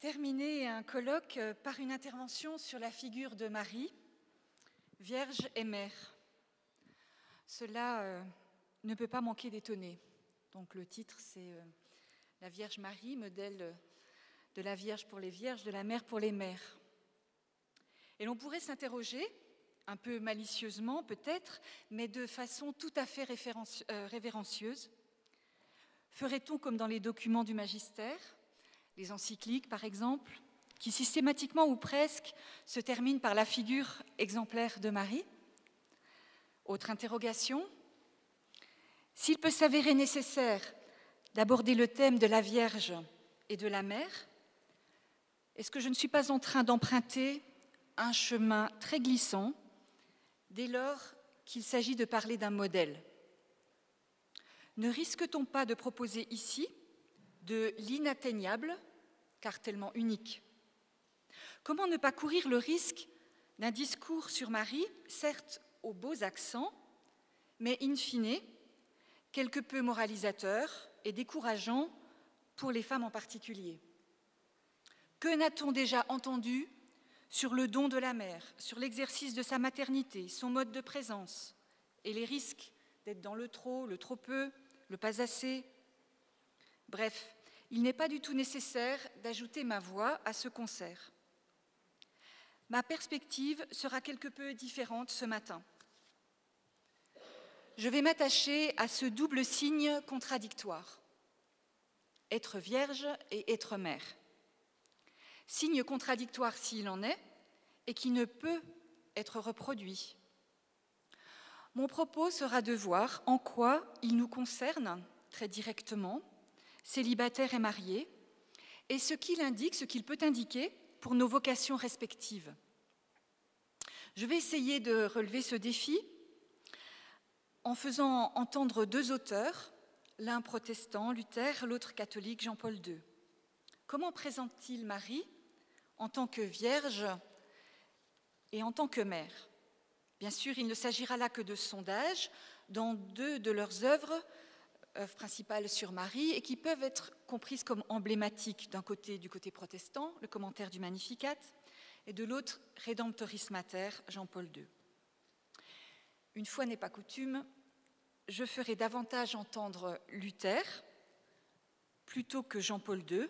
terminer un colloque par une intervention sur la figure de Marie, Vierge et Mère. Cela ne peut pas manquer d'étonner. Donc le titre, c'est la Vierge Marie, modèle de la Vierge pour les Vierges, de la Mère pour les Mères. Et l'on pourrait s'interroger, un peu malicieusement peut-être, mais de façon tout à fait révérencieuse. Ferait-on comme dans les documents du magistère, les encycliques par exemple, qui systématiquement ou presque se terminent par la figure exemplaire de Marie? Autre interrogation. S'il peut s'avérer nécessaire d'aborder le thème de la Vierge et de la Mère, est-ce que je ne suis pas en train d'emprunter un chemin très glissant dès lors qu'il s'agit de parler d'un modèle? Ne risque-t-on pas de proposer ici de l'inatteignable, car tellement unique? Comment ne pas courir le risque d'un discours sur Marie, certes aux beaux accents, mais in fine, quelque peu moralisateur et décourageant pour les femmes en particulier? Que n'a-t-on déjà entendu sur le don de la mère, sur l'exercice de sa maternité, son mode de présence et les risques d'être dans le trop peu, le pas assez? Bref, il n'est pas du tout nécessaire d'ajouter ma voix à ce concert. Ma perspective sera quelque peu différente ce matin. Je vais m'attacher à ce double signe contradictoire, être vierge et être mère. Signe contradictoire s'il en est, et qui ne peut être reproduit. Mon propos sera de voir en quoi il nous concerne très directement, célibataires et mariés, et ce qu'il indique, ce qu'il peut indiquer pour nos vocations respectives. Je vais essayer de relever ce défi en faisant entendre deux auteurs, l'un protestant, Luther, l'autre catholique, Jean-Paul II. Comment présente-t-il Marie en tant que vierge et en tant que mère? Bien sûr, il ne s'agira là que de sondages dans deux de leurs œuvres principales sur Marie et qui peuvent être comprises comme emblématiques d'un côté, du côté protestant, le commentaire du Magnificat, et de l'autre, Redemptoris Mater, Jean-Paul II. Une fois n'est pas coutume, je ferai davantage entendre Luther plutôt que Jean-Paul II,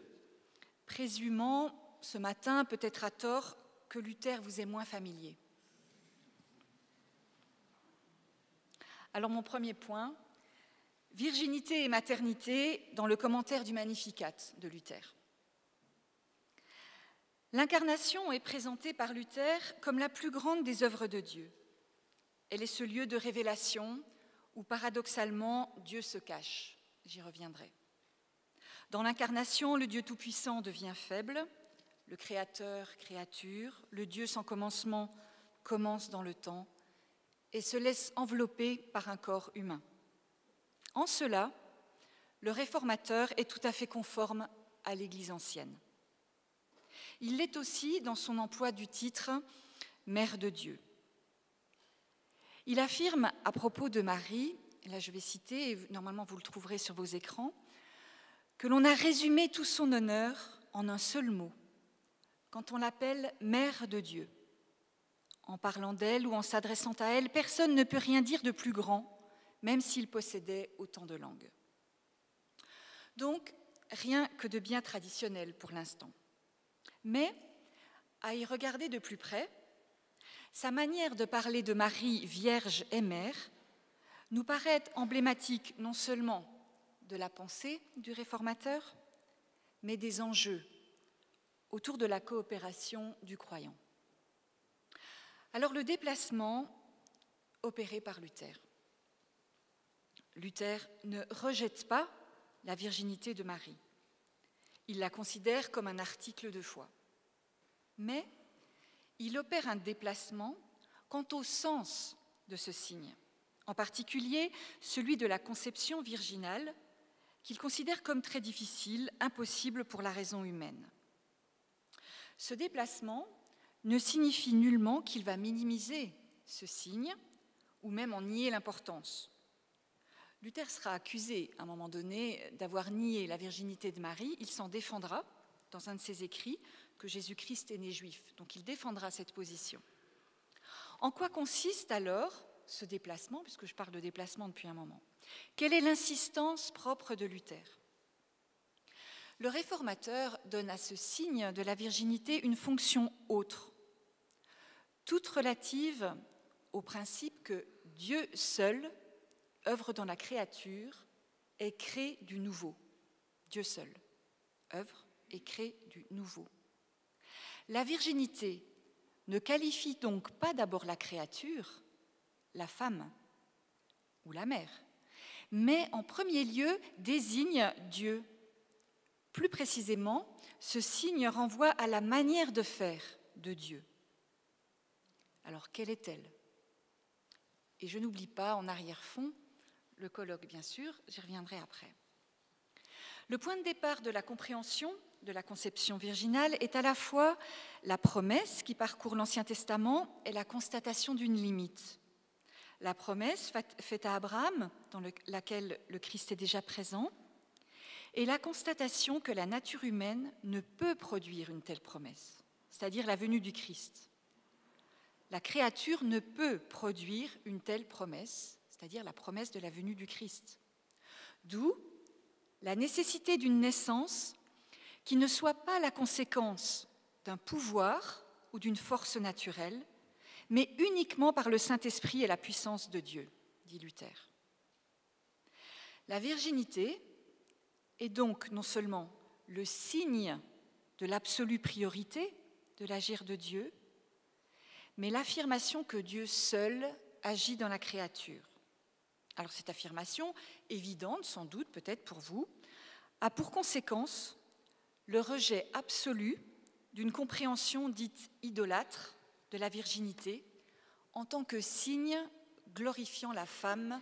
présumant ce matin, peut-être à tort, que Luther vous est moins familier. Alors mon premier point, virginité et maternité dans le commentaire du Magnificat de Luther. L'incarnation est présentée par Luther comme la plus grande des œuvres de Dieu. Elle est ce lieu de révélation où paradoxalement Dieu se cache. J'y reviendrai. Dans l'incarnation, le Dieu tout-puissant devient faible, le Créateur, créature, le Dieu sans commencement commence dans le temps et se laisse envelopper par un corps humain. En cela, le réformateur est tout à fait conforme à l'Église ancienne. Il l'est aussi dans son emploi du titre « Mère de Dieu ». Il affirme à propos de Marie, là je vais citer, et normalement vous le trouverez sur vos écrans, que l'on a résumé tout son honneur en un seul mot, quand on l'appelle « Mère de Dieu ». En parlant d'elle ou en s'adressant à elle, personne ne peut rien dire de plus grand, même s'il possédait autant de langues. Donc, rien que de bien traditionnel pour l'instant. Mais, à y regarder de plus près, sa manière de parler de Marie, vierge et mère, nous paraît emblématique non seulement de la pensée du réformateur, mais des enjeux autour de la coopération du croyant. Alors le déplacement opéré par Luther. Luther ne rejette pas la virginité de Marie. Il la considère comme un article de foi. Mais il opère un déplacement quant au sens de ce signe, en particulier celui de la conception virginale, qu'il considère comme très difficile, impossible pour la raison humaine. Ce déplacement ne signifie nullement qu'il va minimiser ce signe ou même en nier l'importance. Luther sera accusé à un moment donné d'avoir nié la virginité de Marie, il s'en défendra dans un de ses écrits que Jésus-Christ est né juif. Donc il défendra cette position. En quoi consiste alors ce déplacement, puisque je parle de déplacement depuis un moment? Quelle est l'insistance propre de Luther? Le réformateur donne à ce signe de la virginité une fonction autre, toute relative au principe que Dieu seul œuvre dans la créature et crée du nouveau. Dieu seul œuvre et crée du nouveau. La virginité ne qualifie donc pas d'abord la créature, la femme ou la mère, mais en premier lieu désigne Dieu. Plus précisément, ce signe renvoie à la manière de faire de Dieu. Alors, quelle est-elle? Et je n'oublie pas, en arrière-fond, le colloque, bien sûr, j'y reviendrai après. Le point de départ de la compréhension de la conception virginale est à la fois la promesse qui parcourt l'Ancien Testament et la constatation d'une limite. La promesse faite à Abraham, dans laquelle le Christ est déjà présent, et la constatation que la nature humaine ne peut produire une telle promesse, c'est-à-dire la venue du Christ. La créature ne peut produire une telle promesse, c'est-à-dire la promesse de la venue du Christ. D'où la nécessité d'une naissance qui ne soit pas la conséquence d'un pouvoir ou d'une force naturelle, mais uniquement par le Saint-Esprit et la puissance de Dieu, dit Luther. La virginité est donc non seulement le signe de l'absolue priorité de l'agir de Dieu, mais l'affirmation que Dieu seul agit dans la créature. Alors cette affirmation, évidente sans doute peut-être pour vous, a pour conséquence le rejet absolu d'une compréhension dite idolâtre de la virginité en tant que signe glorifiant la femme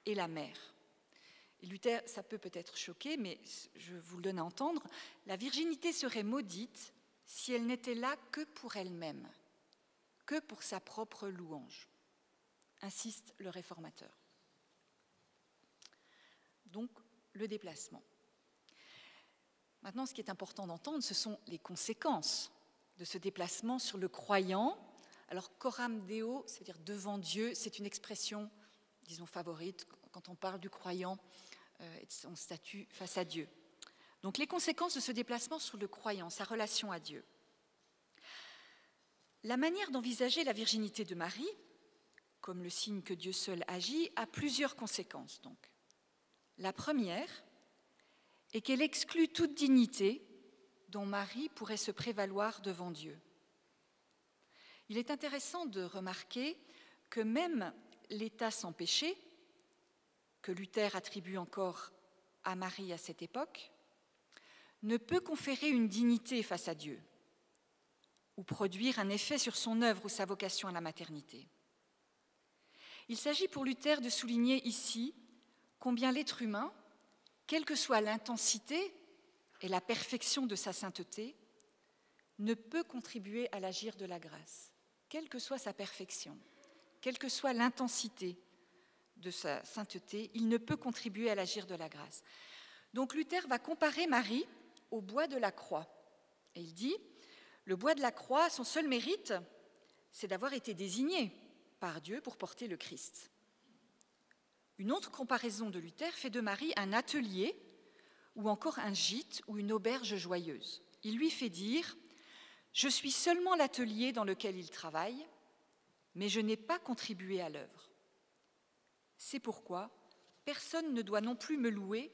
et la mère. Et Luther, ça peut peut-être choquer, mais je vous le donne à entendre, la virginité serait maudite si elle n'était là que pour elle-même, que pour sa propre louange, insiste le réformateur. Donc, le déplacement. Maintenant, ce qui est important d'entendre, ce sont les conséquences de ce déplacement sur le croyant. Alors, coram Deo, c'est-à-dire devant Dieu, c'est une expression, disons, favorite quand on parle du croyant et de son statut face à Dieu. Donc, les conséquences de ce déplacement sur le croyant, sa relation à Dieu. La manière d'envisager la virginité de Marie, comme le signe que Dieu seul agit, a plusieurs conséquences, donc. La première est qu'elle exclut toute dignité dont Marie pourrait se prévaloir devant Dieu. Il est intéressant de remarquer que même l'état sans péché, que Luther attribue encore à Marie à cette époque, ne peut conférer une dignité face à Dieu ou produire un effet sur son œuvre ou sa vocation à la maternité. Il s'agit pour Luther de souligner ici combien l'être humain, quelle que soit l'intensité et la perfection de sa sainteté, ne peut contribuer à l'agir de la grâce, quelle que soit sa perfection, quelle que soit l'intensité de sa sainteté, il ne peut contribuer à l'agir de la grâce. Donc Luther va comparer Marie au bois de la croix. Et il dit, le bois de la croix, son seul mérite, c'est d'avoir été désigné par Dieu pour porter le Christ. Une autre comparaison de Luther fait de Marie un atelier ou encore un gîte ou une auberge joyeuse. Il lui fait dire « Je suis seulement l'atelier dans lequel il travaille, mais je n'ai pas contribué à l'œuvre. C'est pourquoi personne ne doit non plus me louer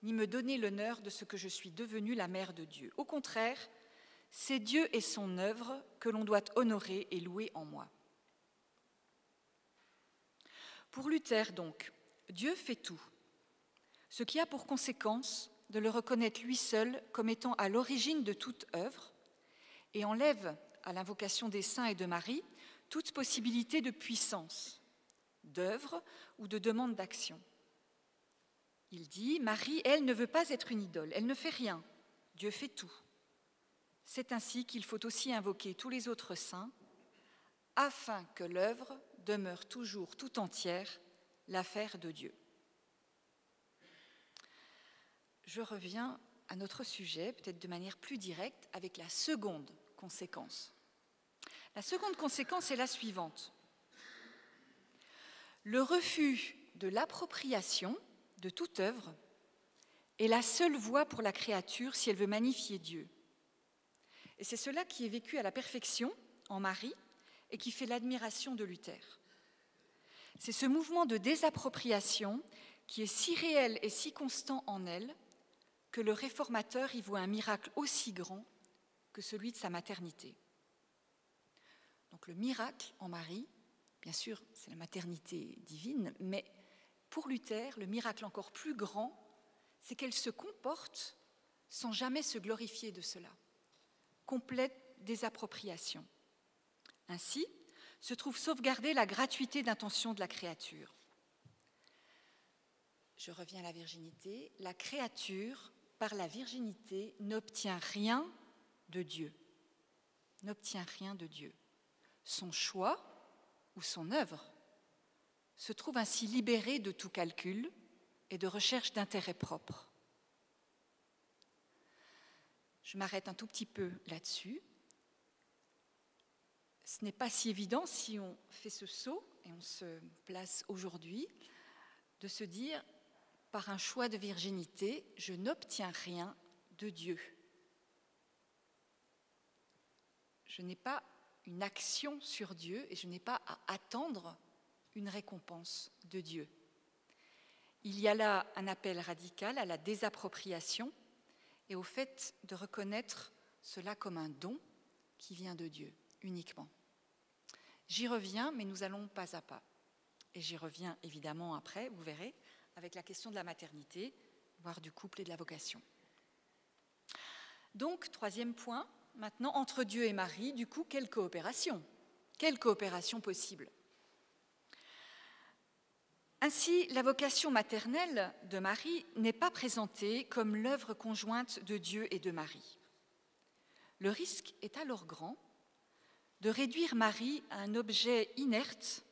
ni me donner l'honneur de ce que je suis devenue la mère de Dieu. Au contraire, c'est Dieu et son œuvre que l'on doit honorer et louer en moi. » Pour Luther, donc, Dieu fait tout, ce qui a pour conséquence de le reconnaître lui seul comme étant à l'origine de toute œuvre et enlève à l'invocation des saints et de Marie toute possibilité de puissance, d'œuvre ou de demande d'action. Il dit, Marie, elle, ne veut pas être une idole, elle ne fait rien, Dieu fait tout. C'est ainsi qu'il faut aussi invoquer tous les autres saints, afin que l'œuvre demeure toujours tout entière l'affaire de Dieu. Je reviens à notre sujet, peut-être de manière plus directe, avec la seconde conséquence. La seconde conséquence est la suivante. Le refus de l'appropriation de toute œuvre est la seule voie pour la créature si elle veut magnifier Dieu. Et c'est cela qui est vécu à la perfection en Marie et qui fait l'admiration de Luther. C'est ce mouvement de désappropriation qui est si réel et si constant en elle que le réformateur y voit un miracle aussi grand que celui de sa maternité. Donc le miracle en Marie, bien sûr, c'est la maternité divine, mais pour Luther, le miracle encore plus grand, c'est qu'elle se comporte sans jamais se glorifier de cela. Complète désappropriation. Ainsi, se trouve sauvegardée la gratuité d'intention de la créature. Je reviens à la virginité. La créature, par la virginité, n'obtient rien de Dieu. N'obtient rien de Dieu. Son choix ou son œuvre se trouve ainsi libéré de tout calcul et de recherche d'intérêt propre. Je m'arrête un tout petit peu là-dessus. Ce n'est pas si évident si on fait ce saut et on se place aujourd'hui de se dire, par un choix de virginité, je n'obtiens rien de Dieu. Je n'ai pas une action sur Dieu et je n'ai pas à attendre une récompense de Dieu. Il y a là un appel radical à la désappropriation et au fait de reconnaître cela comme un don qui vient de Dieu uniquement. J'y reviens, mais nous allons pas à pas. Et j'y reviens évidemment après, vous verrez, avec la question de la maternité, voire du couple et de la vocation. Donc, troisième point, maintenant, entre Dieu et Marie, du coup, quelle coopération possible? Ainsi, la vocation maternelle de Marie n'est pas présentée comme l'œuvre conjointe de Dieu et de Marie. Le risque est alors grand de réduire Marie à un objet inerte,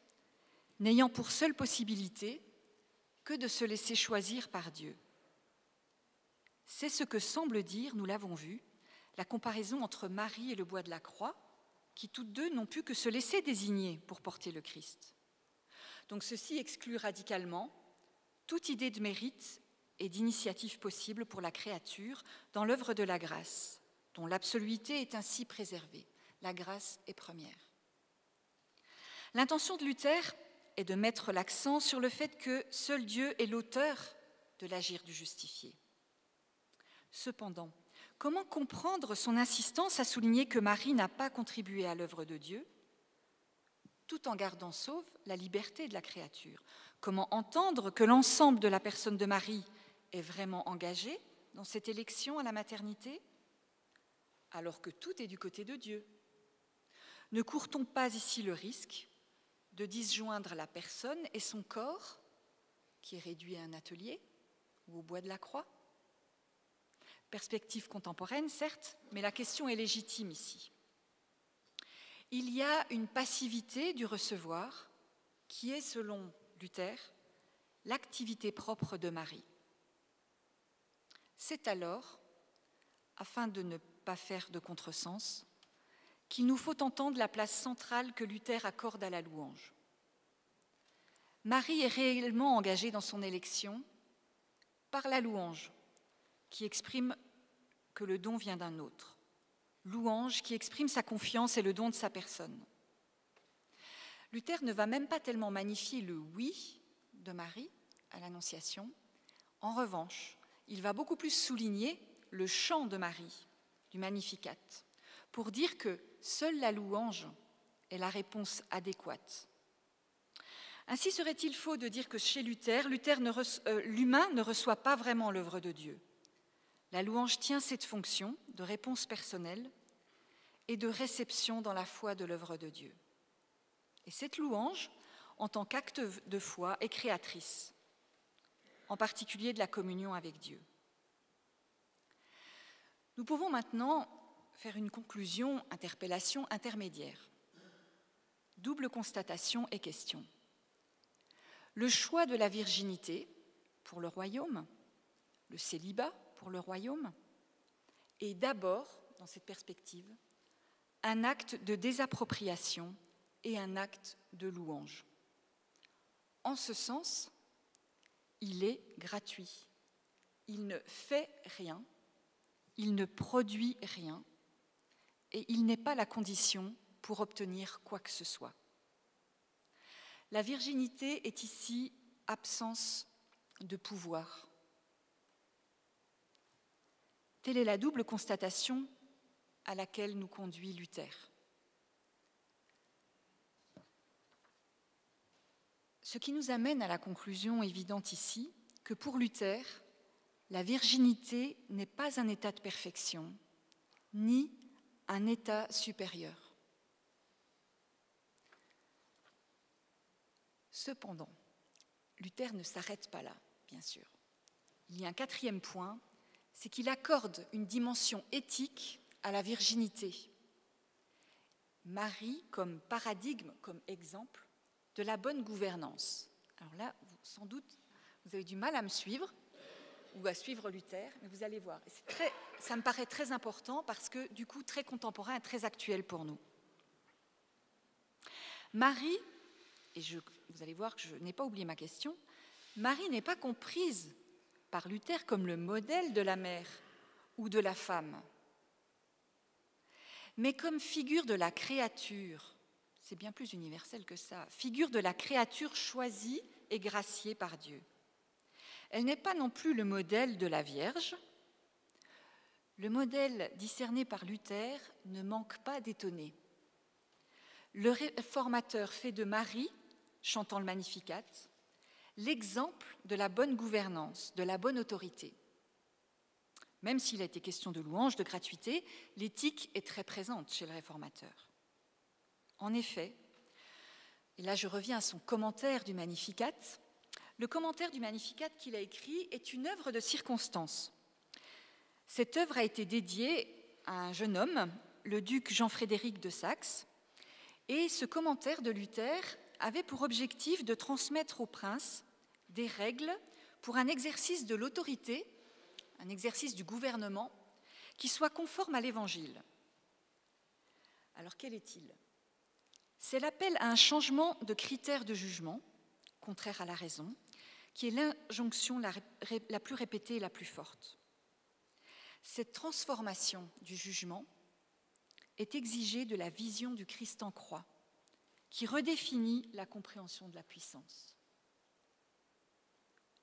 n'ayant pour seule possibilité que de se laisser choisir par Dieu. C'est ce que semble dire, nous l'avons vu, la comparaison entre Marie et le bois de la croix, qui toutes deux n'ont pu que se laisser désigner pour porter le Christ. Donc ceci exclut radicalement toute idée de mérite et d'initiative possible pour la créature dans l'œuvre de la grâce, dont l'absoluité est ainsi préservée. La grâce est première. L'intention de Luther est de mettre l'accent sur le fait que seul Dieu est l'auteur de l'agir du justifié. Cependant, comment comprendre son insistance à souligner que Marie n'a pas contribué à l'œuvre de Dieu, tout en gardant sauve la liberté de la créature? Comment entendre que l'ensemble de la personne de Marie est vraiment engagé dans cette élection à la maternité, alors que tout est du côté de Dieu? Ne court-on pas ici le risque de disjoindre la personne et son corps, qui est réduit à un atelier ou au bois de la croix? Perspective contemporaine, certes, mais la question est légitime ici. Il y a une passivité du recevoir qui est, selon Luther, l'activité propre de Marie. C'est alors, afin de ne pas faire de contresens, qu'il nous faut entendre la place centrale que Luther accorde à la louange. Marie est réellement engagée dans son élection par la louange, qui exprime que le don vient d'un autre. Louange qui exprime sa confiance et le don de sa personne. Luther ne va même pas tellement magnifier le oui de Marie à l'Annonciation. En revanche, il va beaucoup plus souligner le chant de Marie, du Magnificat, pour dire que seule la louange est la réponse adéquate. Ainsi serait-il faux de dire que chez Luther, l'humain ne reçoit pas vraiment l'œuvre de Dieu. La louange tient cette fonction de réponse personnelle et de réception dans la foi de l'œuvre de Dieu. Et cette louange, en tant qu'acte de foi, est créatrice, en particulier de la communion avec Dieu. Nous pouvons maintenant faire une conclusion, interpellation intermédiaire. Double constatation et question. Le choix de la virginité pour le royaume, le célibat pour le royaume, est d'abord, dans cette perspective, un acte de désappropriation et un acte de louange. En ce sens, il est gratuit. Il ne fait rien, il ne produit rien, et il n'est pas la condition pour obtenir quoi que ce soit. La virginité est ici absence de pouvoir. Telle est la double constatation à laquelle nous conduit Luther. Ce qui nous amène à la conclusion évidente ici que pour Luther, la virginité n'est pas un état de perfection, ni un état supérieur. Cependant, Luther ne s'arrête pas là, bien sûr. Il y a un quatrième point, c'est qu'il accorde une dimension éthique à la virginité. Marie comme paradigme, comme exemple de la bonne gouvernance. Alors là, sans doute, vous avez du mal à me suivre ou à suivre Luther, mais vous allez voir. Ça me paraît très important parce que, du coup, très contemporain et très actuel pour nous. Marie, et vous allez voir que je n'ai pas oublié ma question, Marie n'est pas comprise par Luther comme le modèle de la mère ou de la femme, mais comme figure de la créature. C'est bien plus universel que ça. Figure de la créature choisie et graciée par Dieu. Elle n'est pas non plus le modèle de la Vierge. Le modèle discerné par Luther ne manque pas d'étonner. Le réformateur fait de Marie, chantant le Magnificat, l'exemple de la bonne gouvernance, de la bonne autorité. Même s'il a été question de louange, de gratuité, l'éthique est très présente chez le réformateur. En effet, et là je reviens à son commentaire du Magnificat, le commentaire du Magnificat qu'il a écrit est une œuvre de circonstance. Cette œuvre a été dédiée à un jeune homme, le duc Jean-Frédéric de Saxe, et ce commentaire de Luther avait pour objectif de transmettre au prince des règles pour un exercice de l'autorité, un exercice du gouvernement, qui soit conforme à l'Évangile. Alors quel est-il ? C'est l'appel à un changement de critères de jugement, contraire à la raison, qui est l'injonction la plus répétée et la plus forte. Cette transformation du jugement est exigée de la vision du Christ en croix, qui redéfinit la compréhension de la puissance.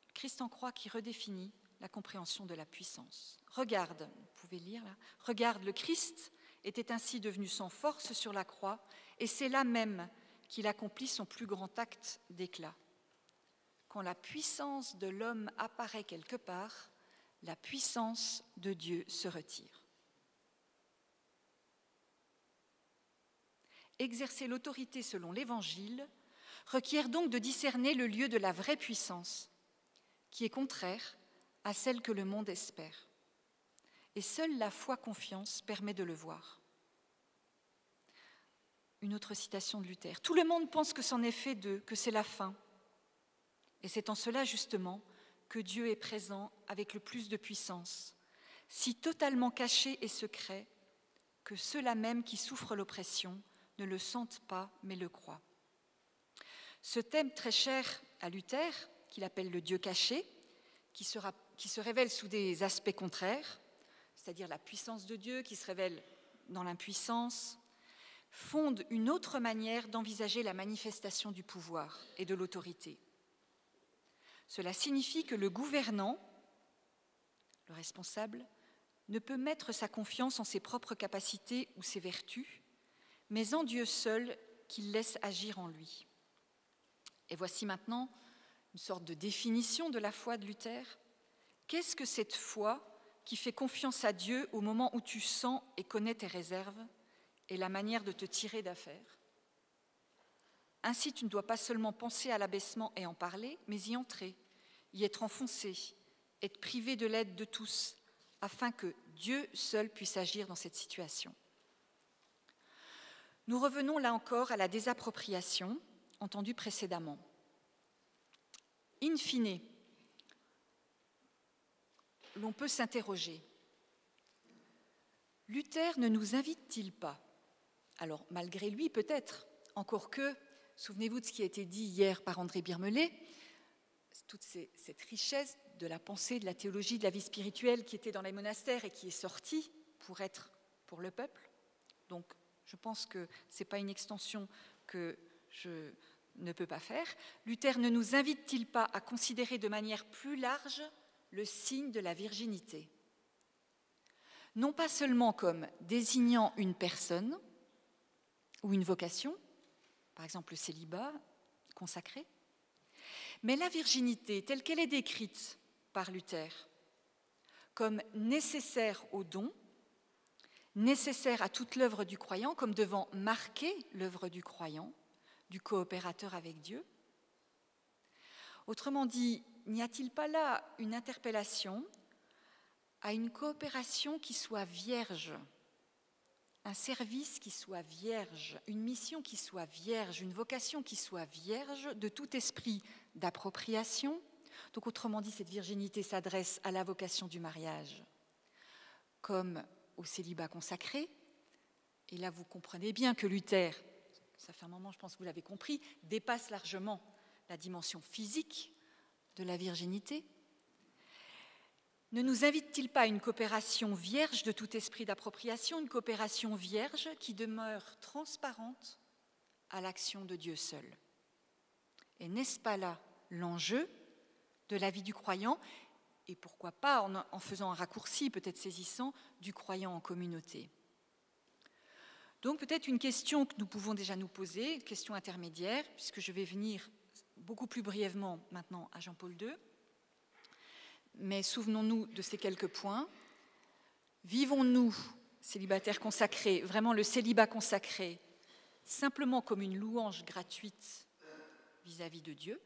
Le Christ en croix qui redéfinit la compréhension de la puissance. Regarde, vous pouvez lire là, regarde, le Christ était ainsi devenu sans force sur la croix, et c'est là même qu'il accomplit son plus grand acte d'éclat. Quand la puissance de l'homme apparaît quelque part, la puissance de Dieu se retire. Exercer l'autorité selon l'Évangile requiert donc de discerner le lieu de la vraie puissance, qui est contraire à celle que le monde espère. Et seule la foi-confiance permet de le voir. Une autre citation de Luther. Tout le monde pense que c'en est fait d'eux, que c'est la fin. Et c'est en cela justement que Dieu est présent avec le plus de puissance, si totalement caché et secret que ceux-là même qui souffrent l'oppression ne le sentent pas mais le croient. Ce thème très cher à Luther, qu'il appelle le Dieu caché, qui se révèle sous des aspects contraires, c'est-à-dire la puissance de Dieu qui se révèle dans l'impuissance, fonde une autre manière d'envisager la manifestation du pouvoir et de l'autorité. Cela signifie que le gouvernant, le responsable, ne peut mettre sa confiance en ses propres capacités ou ses vertus, mais en Dieu seul qu'il laisse agir en lui. Et voici maintenant une sorte de définition de la foi de Luther. Qu'est-ce que cette foi qui fait confiance à Dieu au moment où tu sens et connais tes réserves et la manière de te tirer d'affaire ? Ainsi, tu ne dois pas seulement penser à l'abaissement et en parler, mais y entrer, y être enfoncé, être privé de l'aide de tous, afin que Dieu seul puisse agir dans cette situation. Nous revenons là encore à la désappropriation entendue précédemment. In fine, l'on peut s'interroger. Luther ne nous invite-t-il pas, alors malgré lui peut-être, encore que, souvenez-vous de ce qui a été dit hier par André Birmelet, toute cette richesse de la pensée, de la théologie, de la vie spirituelle qui était dans les monastères et qui est sortie pour être pour le peuple. Donc je pense que ce n'est pas une extension que je ne peut pas faire. Luther ne nous invite-t-il pas à considérer de manière plus large le signe de la virginité ? Non pas seulement comme désignant une personne ou une vocation, par exemple le célibat consacré, mais la virginité telle qu'elle est décrite par Luther comme nécessaire au don, nécessaire à toute l'œuvre du croyant, comme devant marquer l'œuvre du croyant, du coopérateur avec Dieu. Autrement dit, n'y a-t-il pas là une interpellation à une coopération qui soit vierge, un service qui soit vierge, une mission qui soit vierge, une vocation qui soit vierge de tout esprit d'appropriation. Donc autrement dit, cette virginité s'adresse à la vocation du mariage comme au célibat consacré. Et là, vous comprenez bien que Luther, ça fait un moment, je pense que vous l'avez compris, dépasse largement la dimension physique de la virginité. Ne nous invite-t-il pas à une coopération vierge de tout esprit d'appropriation, une coopération vierge qui demeure transparente à l'action de Dieu seul ? Et n'est-ce pas là l'enjeu de la vie du croyant, et pourquoi pas, en faisant un raccourci peut-être saisissant, du croyant en communauté ? Donc peut-être une question que nous pouvons déjà nous poser, une question intermédiaire, puisque je vais venir beaucoup plus brièvement maintenant à Jean-Paul II. Mais souvenons-nous de ces quelques points. Vivons-nous, célibataires consacrés, vraiment le célibat consacré, simplement comme une louange gratuite vis-à-vis de Dieu,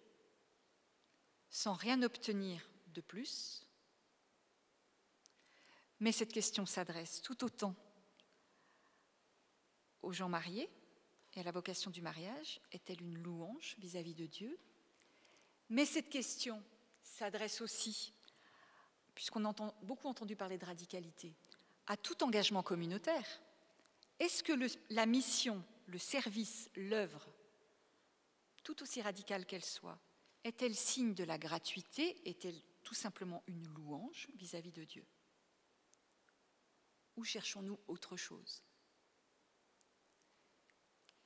sans rien obtenir de plus ? Mais cette question s'adresse tout autant aux gens mariés et à la vocation du mariage. Est-elle une louange vis-à-vis de Dieu ? Mais cette question s'adresse aussi, puisqu'on a beaucoup entendu parler de radicalité, à tout engagement communautaire. Est-ce que la mission, le service, l'œuvre, tout aussi radicale qu'elle soit, est-elle signe de la gratuité ? Est-elle tout simplement une louange vis-à-vis de Dieu ? Ou cherchons-nous autre chose ?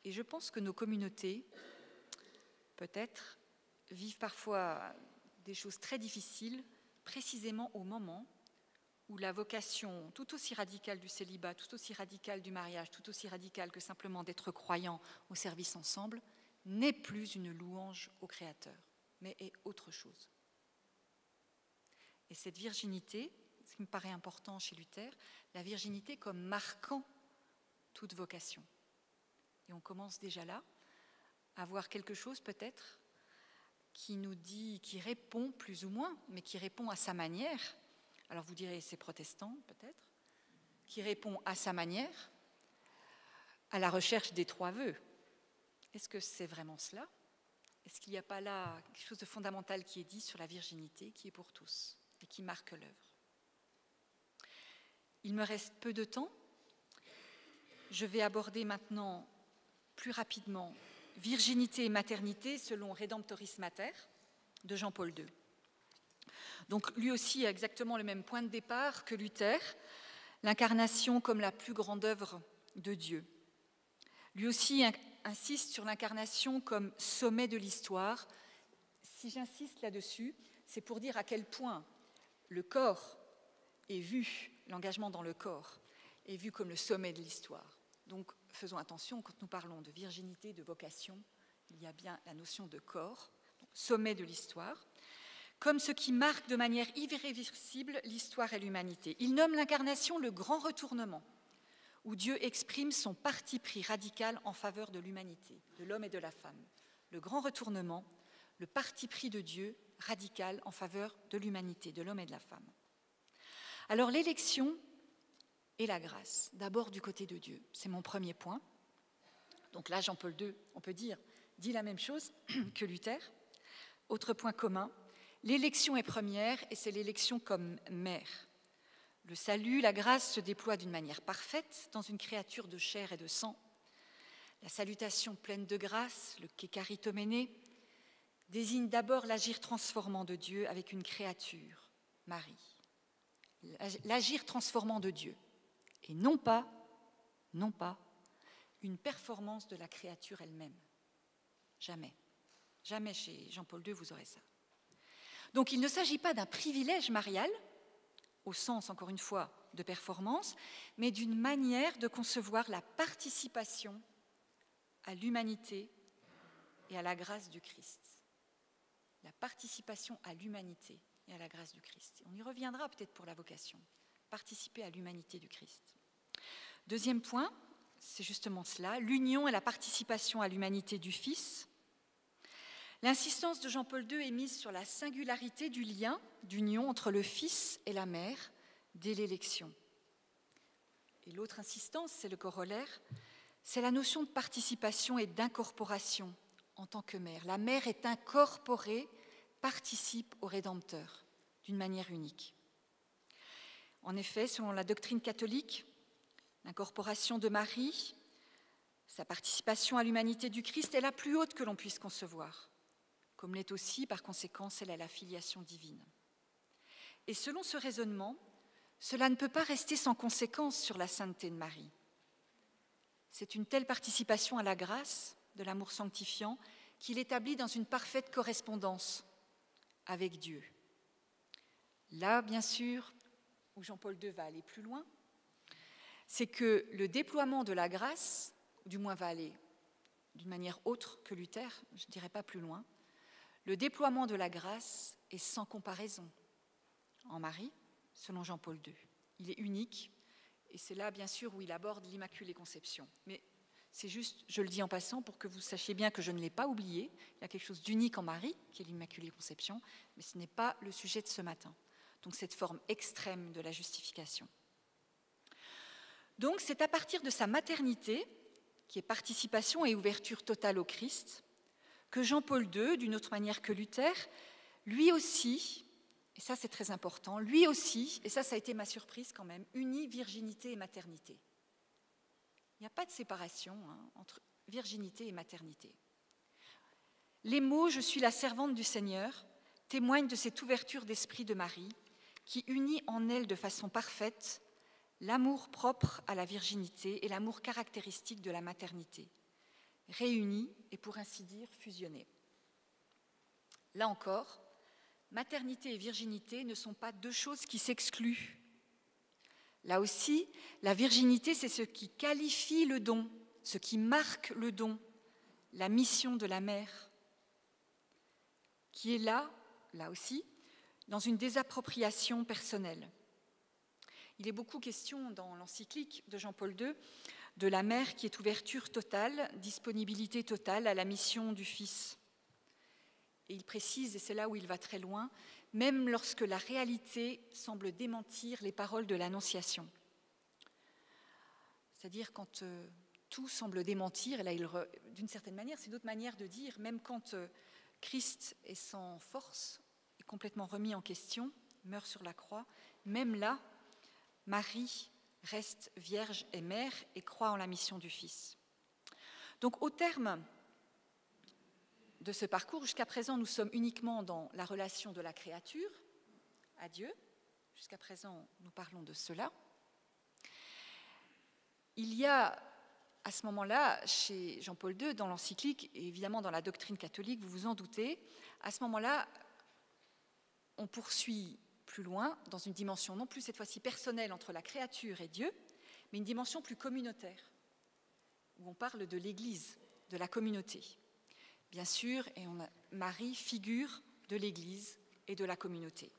Et je pense que nos communautés, peut-être, vivent parfois des choses très difficiles, précisément au moment où la vocation tout aussi radicale du célibat, tout aussi radicale du mariage, tout aussi radicale que simplement d'être croyant au service ensemble, n'est plus une louange au Créateur, mais est autre chose. Et cette virginité, ce qui me paraît important chez Luther, la virginité comme marquant toute vocation. Et on commence déjà là à voir quelque chose peut-être qui nous dit, qui répond plus ou moins, mais qui répond à sa manière. Alors vous direz, c'est protestant peut-être, qui répond à sa manière à la recherche des trois vœux. Est-ce que c'est vraiment cela ? Est-ce qu'il n'y a pas là quelque chose de fondamental qui est dit sur la virginité, qui est pour tous et qui marque l'œuvre ? Il me reste peu de temps. Je vais aborder maintenant plus rapidement Virginité et maternité selon Redemptoris Mater de Jean-Paul II. Donc lui aussi a exactement le même point de départ que Luther, l'incarnation comme la plus grande œuvre de Dieu. Lui aussi insiste sur l'incarnation comme sommet de l'histoire. Si j'insiste là-dessus, c'est pour dire à quel point le corps est vu, l'engagement dans le corps est vu comme le sommet de l'histoire. Donc faisons attention, quand nous parlons de virginité, de vocation, il y a bien la notion de corps, donc sommet de l'histoire, comme ce qui marque de manière irréversible l'histoire et l'humanité. Il nomme l'incarnation le grand retournement, où Dieu exprime son parti pris radical en faveur de l'humanité, de l'homme et de la femme. Le grand retournement, le parti pris de Dieu radical en faveur de l'humanité, de l'homme et de la femme. Alors l'élection et la grâce, d'abord du côté de Dieu, c'est mon premier point. Donc là, Jean-Paul II, on peut dire, dit la même chose que Luther. Autre point commun, l'élection est première et c'est l'élection comme mère. Le salut, la grâce se déploient d'une manière parfaite dans une créature de chair et de sang. La salutation pleine de grâce, le kékaritoméné, désigne d'abord l'agir transformant de Dieu avec une créature, Marie. L'agir transformant de Dieu, et non pas une performance de la créature elle-même. Jamais. Jamais chez Jean-Paul II, vous aurez ça. Donc il ne s'agit pas d'un privilège marial, au sens, encore une fois, de performance, mais d'une manière de concevoir la participation à l'humanité et à la grâce du Christ. La participation à l'humanité et à la grâce du Christ. On y reviendra peut-être pour la vocation. Participer à l'humanité du Christ. Deuxième point, c'est justement cela, l'union et la participation à l'humanité du Fils. L'insistance de Jean-Paul II est mise sur la singularité du lien d'union entre le Fils et la Mère dès l'élection. Et l'autre insistance, c'est le corollaire, c'est la notion de participation et d'incorporation en tant que mère. La mère est incorporée, participe au Rédempteur d'une manière unique. En effet, selon la doctrine catholique, l'incorporation de Marie, sa participation à l'humanité du Christ est la plus haute que l'on puisse concevoir, comme l'est aussi, par conséquent, celle à la filiation divine. Et selon ce raisonnement, cela ne peut pas rester sans conséquence sur la sainteté de Marie. C'est une telle participation à la grâce de l'amour sanctifiant qu'il établit dans une parfaite correspondance avec Dieu. Là, bien sûr, où Jean-Paul II va aller plus loin, c'est que le déploiement de la grâce, ou du moins va aller d'une manière autre que Luther, je ne dirais pas plus loin, le déploiement de la grâce est sans comparaison en Marie, selon Jean-Paul II. Il est unique, et c'est là, bien sûr, où il aborde l'Immaculée Conception. Mais c'est juste, je le dis en passant, pour que vous sachiez bien que je ne l'ai pas oublié. Il y a quelque chose d'unique en Marie, qui est l'Immaculée Conception, mais ce n'est pas le sujet de ce matin. Donc cette forme extrême de la justification. Donc c'est à partir de sa maternité, qui est participation et ouverture totale au Christ, que Jean-Paul II, d'une autre manière que Luther, lui aussi, et ça c'est très important, lui aussi, et ça a été ma surprise quand même, unit virginité et maternité. Il n'y a pas de séparation entre virginité et maternité. Les mots « Je suis la servante du Seigneur » témoignent de cette ouverture d'esprit de Marie qui unit en elle de façon parfaite l'amour propre à la virginité et l'amour caractéristique de la maternité, réunis et pour ainsi dire fusionnés. Là encore, maternité et virginité ne sont pas deux choses qui s'excluent. Là aussi, la virginité, c'est ce qui qualifie le don, ce qui marque le don, la mission de la mère, qui est là aussi, dans une désappropriation personnelle. Il est beaucoup question dans l'encyclique de Jean-Paul II de la mère qui est ouverture totale, disponibilité totale à la mission du Fils. Et il précise, et c'est là où il va très loin, même lorsque la réalité semble démentir les paroles de l'Annonciation. C'est-à-dire quand tout semble démentir, et là, d'une certaine manière, c'est une autre manière de dire, même quand Christ est sans force, est complètement remis en question, meurt sur la croix, même là, Marie reste vierge et mère et croit en la mission du Fils. Donc au terme de ce parcours, jusqu'à présent, nous sommes uniquement dans la relation de la créature à Dieu. Jusqu'à présent, nous parlons de cela. Il y a à ce moment-là, chez Jean-Paul II, dans l'encyclique, et évidemment dans la doctrine catholique, vous vous en doutez, à ce moment-là, on poursuit plus loin, dans une dimension non plus cette fois-ci personnelle entre la créature et Dieu, mais une dimension plus communautaire, où on parle de l'Église, de la communauté. Bien sûr, Marie, figure de l'Église et de la communauté.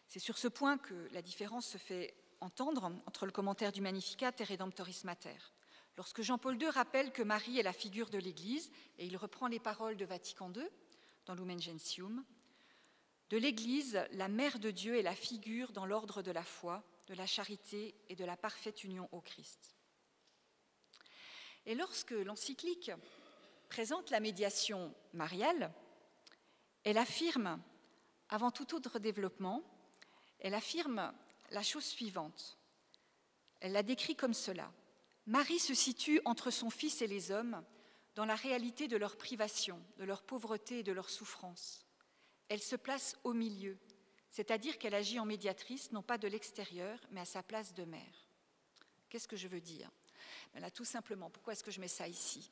C'est sur ce point que la différence se fait entendre entre le commentaire du Magnificat et Redemptoris Mater. Lorsque Jean-Paul II rappelle que Marie est la figure de l'Église, et il reprend les paroles de Vatican II dans Lumen Gentium, de l'Église, la Mère de Dieu est la figure dans l'ordre de la foi, de la charité et de la parfaite union au Christ. Et lorsque l'encyclique présente la médiation mariale, elle affirme, avant tout autre développement, elle affirme la chose suivante. Elle la décrit comme cela. Marie se situe entre son Fils et les hommes dans la réalité de leur privation, de leur pauvreté et de leur souffrance. Elle se place au milieu, c'est-à-dire qu'elle agit en médiatrice, non pas de l'extérieur, mais à sa place de mère. Qu'est-ce que je veux dire ? Là, tout simplement, pourquoi est-ce que je mets ça ici ?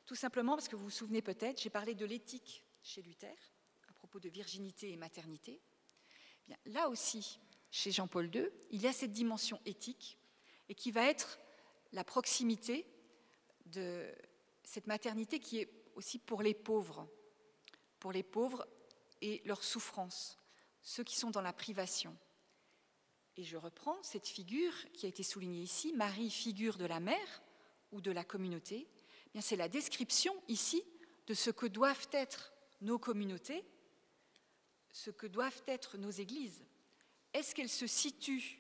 Tout simplement parce que vous vous souvenez peut-être, j'ai parlé de l'éthique chez Luther, à propos de virginité et maternité. Bien, là aussi, chez Jean-Paul II, il y a cette dimension éthique et qui va être la proximité de cette maternité qui est aussi pour les pauvres et leur souffrance, ceux qui sont dans la privation. Et je reprends cette figure qui a été soulignée ici, Marie, figure de la mère ou de la communauté. Eh bien, c'est la description ici de ce que doivent être nos communautés, ce que doivent être nos églises. Est-ce qu'elles se situent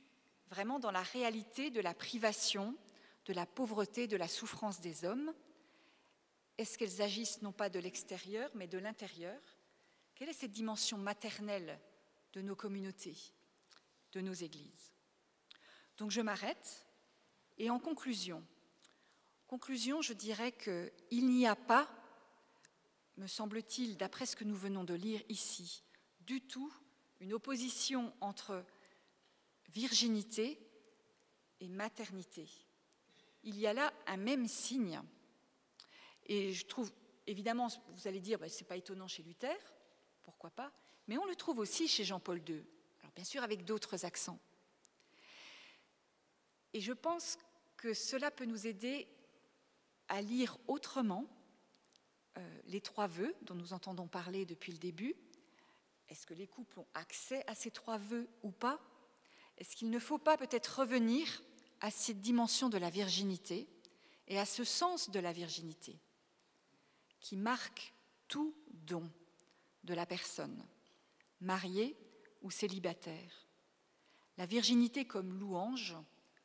vraiment dans la réalité de la privation, de la pauvreté, de la souffrance des hommes ? Est-ce qu'elles agissent non pas de l'extérieur, mais de l'intérieur ? Quelle est cette dimension maternelle de nos communautés, de nos églises ? Donc je m'arrête et en conclusion, je dirais qu'il n'y a pas, me semble-t-il, d'après ce que nous venons de lire ici, du tout une opposition entre virginité et maternité. Il y a là un même signe. Et je trouve, évidemment, vous allez dire, ce n'est pas étonnant chez Luther, pourquoi pas, mais on le trouve aussi chez Jean-Paul II, alors bien sûr avec d'autres accents. Et je pense que cela peut nous aider à lire autrement les 3 vœux dont nous entendons parler depuis le début. Est-ce que les couples ont accès à ces 3 vœux ou pas ? Est-ce qu'il ne faut pas peut-être revenir à cette dimension de la virginité et à ce sens de la virginité qui marque tout don de la personne, mariée ou célibataire. La virginité comme louange,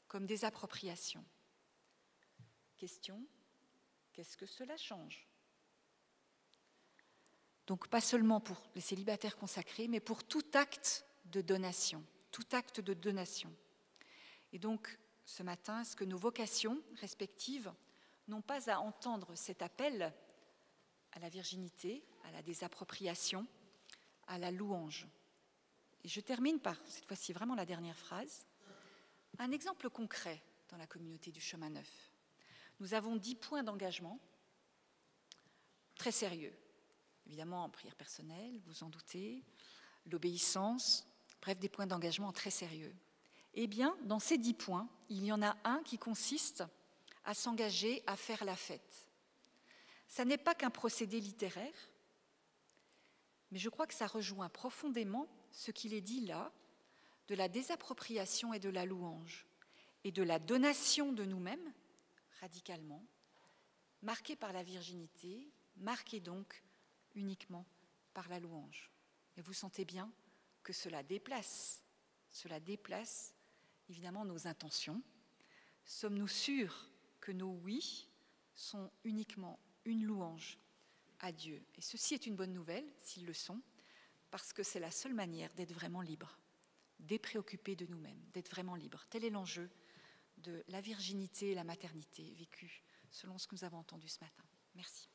comme désappropriation. Question, qu'est-ce que cela change ? Donc pas seulement pour les célibataires consacrés, mais pour tout acte de donation, tout acte de donation. Et donc, ce matin, est-ce que nos vocations respectives n'ont pas à entendre cet appel à la virginité, à la désappropriation, à la louange ? Et je termine par, cette fois-ci, vraiment la dernière phrase. Un exemple concret dans la communauté du Chemin Neuf. Nous avons 10 points d'engagement très sérieux. Évidemment, en prière personnelle, vous en doutez, l'obéissance, bref, des points d'engagement très sérieux. Eh bien, dans ces 10 points, il y en a un qui consiste à s'engager à faire la fête. Ça n'est pas qu'un procédé littéraire, mais je crois que ça rejoint profondément ce qu'il est dit là, de la désappropriation et de la louange, et de la donation de nous-mêmes, radicalement, marquée par la virginité, marquée donc uniquement par la louange. Et vous sentez bien que cela déplace évidemment nos intentions. Sommes-nous sûrs que nos oui sont uniquement une louange à Dieu ? Et ceci est une bonne nouvelle, s'ils le sont, parce que c'est la seule manière d'être vraiment libre, dépréoccupé de nous-mêmes, d'être vraiment libre. Tel est l'enjeu de la virginité et la maternité vécue selon ce que nous avons entendu ce matin. Merci.